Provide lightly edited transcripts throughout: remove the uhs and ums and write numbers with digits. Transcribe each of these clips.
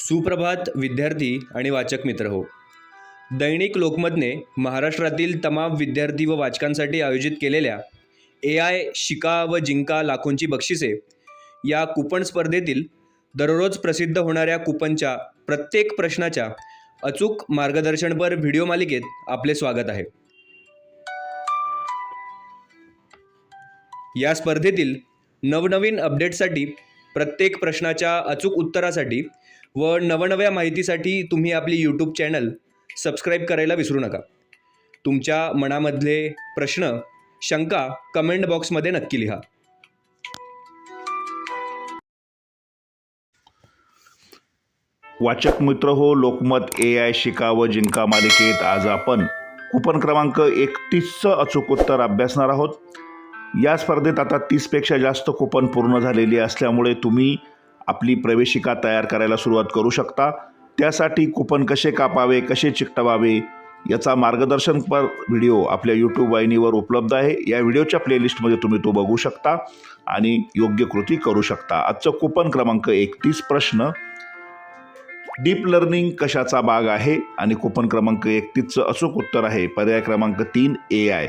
सुप्रभात विद्यार्थी आणि वाचक मित्र हो. दैनिक लोकमतने महाराष्ट्रातील तमाम विद्यार्थी व वाचकांसाठी आयोजित केलेल्या AI शिका व जिंका लाखोंची बक्षिसे या कूपन स्पर्धेतील दररोज प्रसिद्ध होणाऱ्या कूपनच्या प्रत्येक प्रश्नाच्या अचूक मार्गदर्शनपर व्हिडिओ मालिकेत आपले स्वागत आहे. या स्पर्धेतील नवनवीन अपडेट्ससाठी, प्रत्येक प्रश्नाच्या अचूक उत्तरासाठी व नवनव्या माहितीसाठी तुम्ही आपली यूट्यूब चॅनल सबस्क्राईब करायला विसरू नका. तुमच्या मनामधले प्रश्न, शंका कमेंट बॉक्समध्ये नक्की लिहा. वाचक मित्र हो, लोकमत AI शिका व जिंका मालिकेत आज आपण कूपन क्रमांक 31चं अचूक उत्तर अभ्यासणार आहोत. या स्पर्धेत आता 30पेक्षा जास्त कूपन पूर्ण झालेली असल्यामुळे तुम्ही आपली प्रवेशिका तयार करायला सुरुवात करू शकता. त्यासाठी कूपन कसे कापावे, कसे चिकटवावे याचा मार्गदर्शनपर व्हिडिओ आपल्या यूट्यूब वाहिनीवर उपलब्ध आहे. या व्हिडिओच्या प्लेलिस्टमध्ये तुम्ही तो बघू शकता आणि योग्य कृती करू शकता. आजचं कूपन क्रमांक 31 प्रश्न, डीप लर्निंग कशाचा भाग आहे? आणि कूपन क्रमांक 31चं अचूक उत्तर आहे पर्याय क्रमांक 3 AI.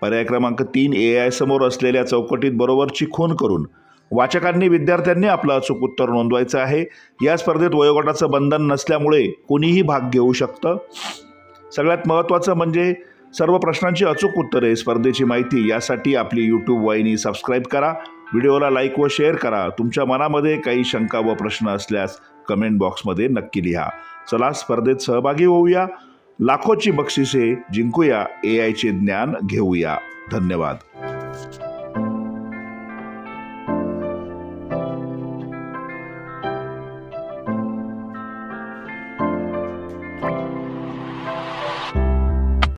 पर्याय क्रमांक 3 AI समोर असलेल्या चौकटीत बरोबरची खूण करून वाचकांनी, विद्यार्थ्यांनी आपलं अचूक उत्तर नोंदवायचं आहे. या स्पर्धेत वयोगटाचं बंधन नसल्यामुळे कोणीही भाग घेऊ शकतं. सगळ्यात महत्त्वाचं म्हणजे सर्व प्रश्नांची अचूक उत्तरे, स्पर्धेची माहिती यासाठी आपली यूट्यूब वाहिनी सबस्क्राईब करा. व्हिडिओला लाईक व शेअर करा. तुमच्या मनामध्ये काही शंका व प्रश्न असल्यास कमेंट बॉक्समध्ये नक्की लिहा. चला स्पर्धेत सहभागी होऊया. लाखोची बक्षिसे जिंकूया. AIचे ज्ञान घेऊया. धन्यवाद.